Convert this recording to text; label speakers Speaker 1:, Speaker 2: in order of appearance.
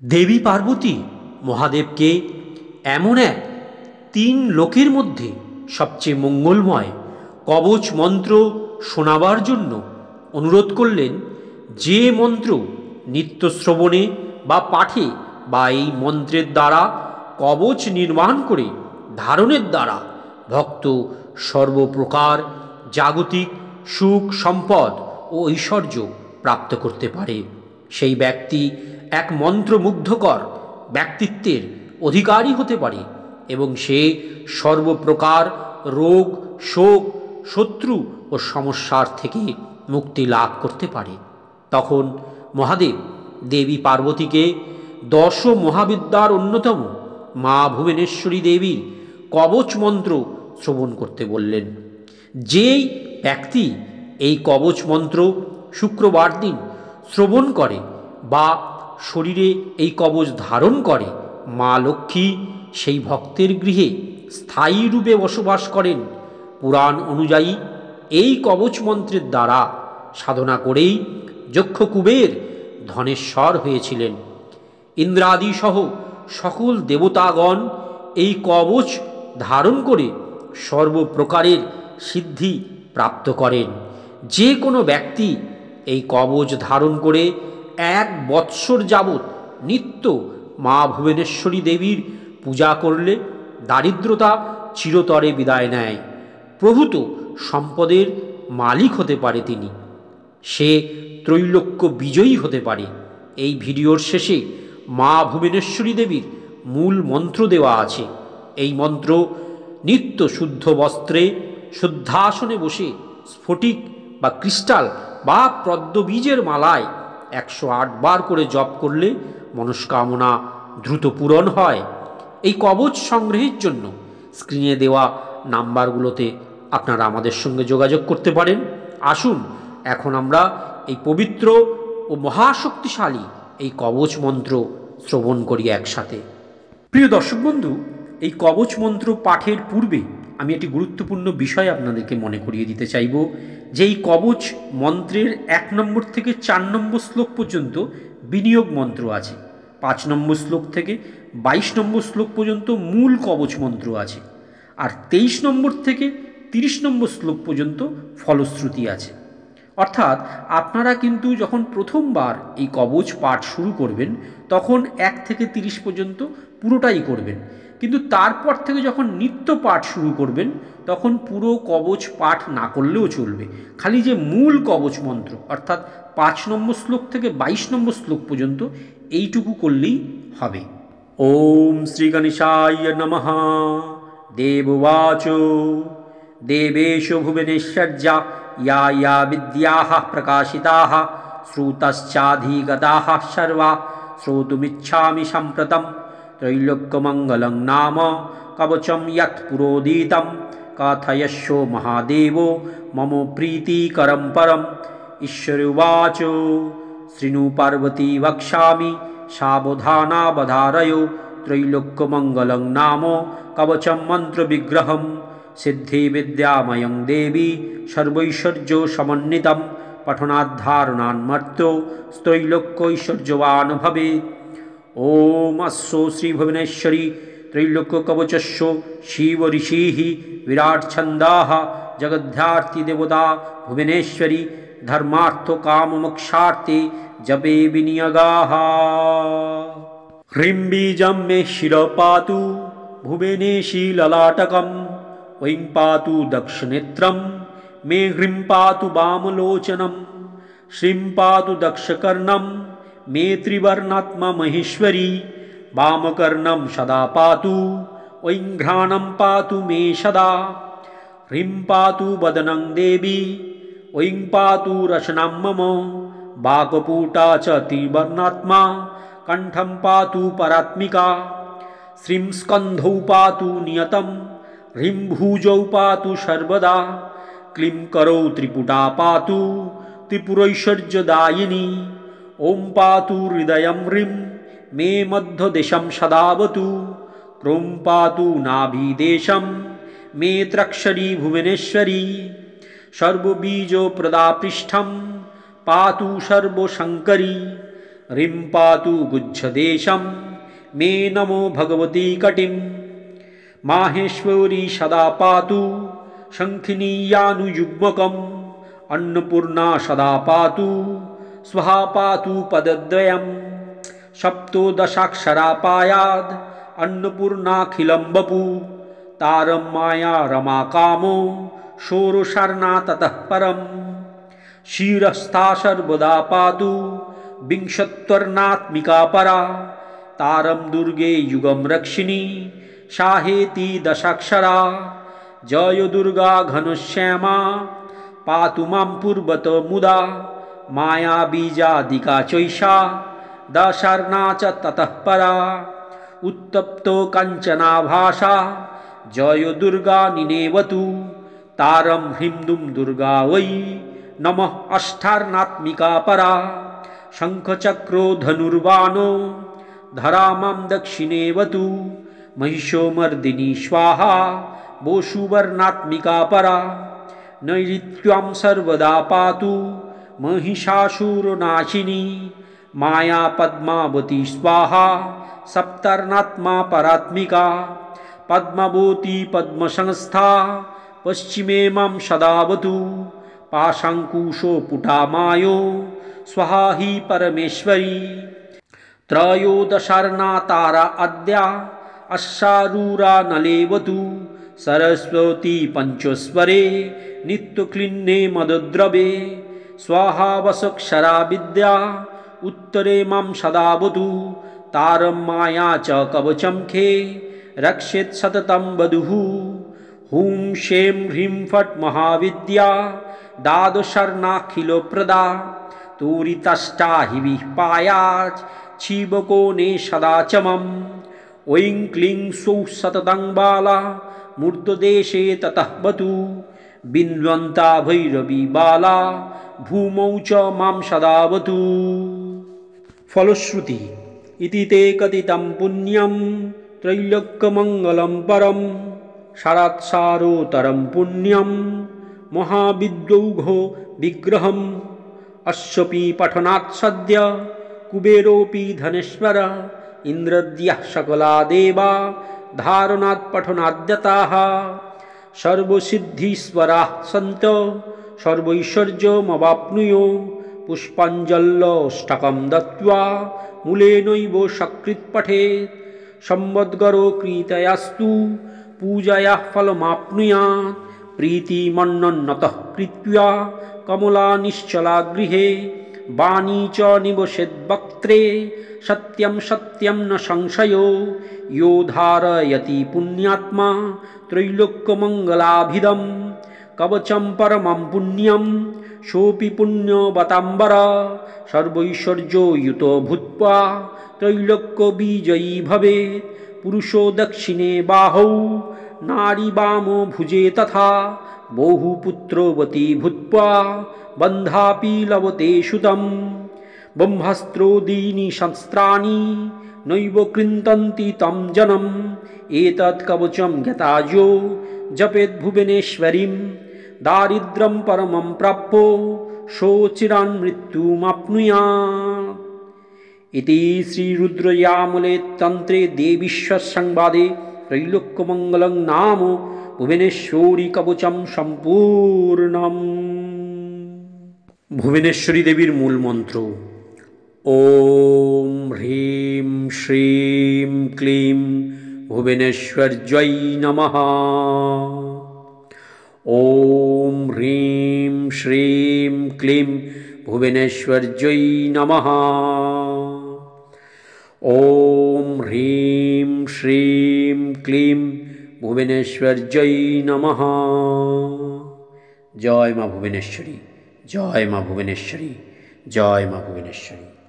Speaker 1: দেবী পার্বতী মহাদেবকে এমন এক তিন লোকের মধ্যে সবচেয়ে মঙ্গলময় কবচ মন্ত্র শোনাবার জন্য অনুরোধ করলেন, যে মন্ত্র নিত্য শ্রবণে বা পাঠে বা এই মন্ত্রের দ্বারা কবচ নির্মাণ করে ধারণের দ্বারা ভক্ত সর্বপ্রকার জাগতিক সুখ সম্পদ ও ঐশ্বর্য প্রাপ্ত করতে পারে। সেই ব্যক্তি এক মন্ত্রমুগ্ধকর ব্যক্তিত্বের অধিকারী হতে পারে এবং সে সর্বপ্রকার রোগ শোক শত্রু ও সমস্যার থেকে মুক্তি লাভ করতে পারে। তখন মহাদেব দেবী পার্বতীকে দশ মহাবিদ্যার অন্যতম মা ভুবনেশ্বরী দেবীর কবচ মন্ত্র শ্রবণ করতে বললেন। যেই ব্যক্তি এই কবচ মন্ত্র শুক্রবার দিন শ্রবণ করে বা শরীরে এই কবচ ধারণ করে, মা লক্ষ্মী সেই ভক্তের গৃহে স্থায়ী রূপে বসবাস করেন। পুরাণ অনুযায়ী এই কবচ মন্ত্রের দ্বারা সাধনা করেই যক্ষ কুবের ধনেশ্বর হয়েছিলেন। ইন্দ্রাদি সহ সকল দেবতাগণ এই কবচ ধারণ করে সর্বপ্রকারের সিদ্ধি প্রাপ্ত করেন। যে কোনো ব্যক্তি এই কবচ ধারণ করে 1 বৎসর যাবৎ নিত্য মা ভুবনেশ্বরী দেবীর পূজা করলে দারিদ্রতা চিরতরে বিদায় নেয়, প্রভূত সম্পদের মালিক হতে পারে তিনি, সে ত্রৈলোক্য বিজয়ী হতে পারে। এই ভিডিওর শেষে মা ভুবনেশ্বরী দেবীর মূল মন্ত্র দেওয়া আছে। এই মন্ত্র নিত্য শুদ্ধ বস্ত্রে শুদ্ধাসনে বসে স্ফটিক বা ক্রিস্টাল বা পদ্মবীজের মালায় 108 বার করে জপ করলে মনস্কামনা দ্রুত পূরণ হয়। এই কবচ সংগ্রহের জন্য স্ক্রিনে দেওয়া নাম্বারগুলোতে আপনারা আমাদের সঙ্গে যোগাযোগ করতে পারেন। আসুন এখন আমরা এই পবিত্র ও মহাশক্তিশালী এই কবচ মন্ত্র শ্রবণ করি একসাথে। প্রিয় দর্শক বন্ধু, এই কবচ মন্ত্র পাঠের পূর্বে আমি একটি গুরুত্বপূর্ণ বিষয় আপনাদেরকে মনে করিয়ে দিতে চাইব যে এই কবচ মন্ত্রের 1 নম্বর থেকে 4 নম্বর শ্লোক পর্যন্ত বিনিয়োগ মন্ত্র আছে। 5 নম্বর শ্লোক থেকে 22 নম্বর শ্লোক পর্যন্ত মূল কবচ মন্ত্র আছে। আর 23 নম্বর থেকে 30 নম্বর শ্লোক পর্যন্ত ফলশ্রুতি আছে। অর্থাৎ আপনারা কিন্তু যখন প্রথমবার এই কবচ পাঠ শুরু করবেন তখন 1 থেকে 30 পর্যন্ত পুরোটাই করবেন, কিন্তু তারপর থেকে যখন নিত্য পাঠ শুরু করবেন তখন পুরো কবচ পাঠ না করলেও চলবে, খালি যে মূল কবচ মন্ত্র অর্থাৎ 5 নম্বর শ্লোক থেকে 22 নম্বর শ্লোক পর্যন্ত এইটুকু করলেই হবে। ওম শ্রী গণেশায় নমঃ। দেববাচ দেবেশ ভুবনেশ্বর্যা या या विद्याः प्रकाशिताः श्रुतश्चाधिगताः सर्वा श्रोतुमिच्छामि सम्प्रतं त्रैलोक्यमङ्गलं नाम कवचं यत् पुरोदितं कथयस्यो महादेवो मम प्रीतिकरं परम्। ईश्वरोवाच शृणु पार्वती वक्ष्यामि सावधानावधारयो त्रैलोक्यमङ्गलं नाम कवचं मन्त्रविग्रहम्। सिद्धि विद्यामयं देवी सर्वैश्वर्यो समन्वितं पठनाद्धारणान्मर्त्यो त्रैलोक्यैश्वर्यवान् भवेत्। ओम अस्सो श्री भुवनेश्वरी त्रैलोक्यकवचस्य शिव ऋषिः विराट छन्दाः जगद्धात्री देवता भुवनेश्वरी धर्मार्थ काम मोक्षार्थे जपे विनियोगाः। ह्रीं बीजं मे शिरो पातु भुवनेशी ललाटकम् ऐं पातु दक्षनेत्रं मे ह्रीं पातु वामलोचनं श्रीं पातु दक्षकर्णं मे त्रिवर्णात्मा महेश्वरी वामकर्णं सदा पातु ऐं घ्राणं पातु मे सदा। ह्रीं पातु वदनं देवी ऐं पातु रसनं मम वाक्पूटा च त्रिवर्णात्मा कण्ठं पातु परात्मिका। श्रीं स्कन्धौ पातु नियतं ह्रीं भुजौ पातु सर्वदा क्लीं करौ त्रिपुटा पातु त्रिपुरैश्वर्यदायिनी। ॐ पातु हृदयं ह्रीं मे मध्यदेशं सदावतु क्रों पातु नाभिदेशं मे त्रक्षरी भुवनेश्वरी। सर्वबीजप्रदा पृष्ठं पातु सर्वशङ्करी ह्रीं पातु गुच्छदेशं मे नमो भगवती कटिं माहेश्वरी सदा पातु शङ्खिनीयानुयुग्मकम् अन्नपूर्णा सदा पातु स्वहा पातु पदद्वयम् सप्तोदशाक्षरा पायाद् अन्नपूर्णाखिलं वपु तारं माया रमा कामो षोडशार्णा ततः परम् शिरस्था सर्वदा पातु विंशत्वर्णात्मिका परा तारं दुर्गे युगं रक्षिणी साहेति दशाक्षरा जय दुर्गा घनश्यामा पातु मां पूर्वत मुदा माया बीजादिका चैषा दशार्णा च ततः परा उत्तप्तो काञ्चनाभासा जय दुर्गा निनेवतु तारं ह्रीं दुं दुर्गा वै नमः अष्टार्णात्मिका परा शङ्खचक्रो धनुर्बाणो धरा मां दक्षिणेवतु महिषोमर्दिनी स्वाहा वोषुवर्णात्मिका परा नैऋत्यां सर्वदा पातु महिषासुरनाशिनी माया पद्मावती स्वाहा सप्तार्णात्मा परात्मिका पद्मावती पद्मसंस्था पश्चिमे मां सदावतु पाशाङ्कुशो पुटामायो स्वाहा हि परमेश्वरी त्रयोदशार्णा तारा अद्या अश्वारूरा नलेवतु सरस्वती पंचस्वरे नित्यक्लिन्ने मदद्रवे स्वाहा वसक्षरा विद्या उत्तरे मां सदावतु तारं माया च कवचं खे रक्षेत् सततं वधूः हुं शें ह्रीं फट् महाविद्या द्वादशार्णाखिलप्रदा तूरितष्टाहिविः पायाच् क्षीबकोणे सदा चमम् ऐं क्लीं सौः सततं बाला मूर्धदेशे ततः वतु बिन्वन्ता भैरवी बाला भूमौ च मां सदावतु। फलश्रुति इति ते कथितं पुण्यं त्रैलोक्यमङ्गलं परं सारात्सारोतरं पुण्यं महाविद्यौघो विग्रहम् अस्यपि पठनात् सद्य कुबेरोऽपि धनेश्वर इन्द्रद्यः सकला देवा धारणात् पठनाद्यताः सर्वसिद्धीश्वराः सन्त सर्वैश्वर्यमवाप्नुयो पुष्पाञ्जल्यष्टकं दत्त्वा मूलेनैव सकृत् पठेत् संवद्गरो कृतयास्तु पूजया फलमाप्नुयात् प्रीतिमन्नतः कृत्वा कमला निश्चला गृहे वाणी च निवसेद्वक्त्रे सत्यं सत्यं न संशयो यो धारयति पुण्यात्मा त्रैलोक्यमङ्गलाभिदं कवचं परमं पुण्यं सोऽपि पुण्यवताम्बर सर्वैश्वर्यो युतो भूत्वा त्रैलोक्यविजयी भवेत् पुरुषो दक्षिणे बाहौ नारी वामो भुजे तथा बहुपुत्रोवती भूत्वा बन्धापि लभते सुतं ब्रह्मास्त्रोदीनि शस्त्राणि नैव कृन्तन्ति तं जनम् एतत् कवचं ज्ञातायो जपेत् भुवनेश्वरीं दारिद्र्यं परमं प्राप्यो सोऽचिरान् मृत्युमाप्नुयात्। इति श्रीरुद्रयामले तन्त्रे देवीश्वरसंवादे त्रैलोक्यमङ्गलं नाम भुवनेश्वरी कवचं सम्पूर्णम्। भुवनेश्वरी देवीर मूल मंत्र ओम ह्रीं श्रीं क्लीं भुवनेश्वर्यै नमः। ओम ह्रीं श्रीं क्लीं भुवनेश्वर्यै नमः। ओम ह्रीं श्रीं क्लीं भुवनेश्वर्यै नमः। जय माँ भुवनेश्वरी, जय माँ भुवनेश्वरी, जय माँ भुवनेश्वरी।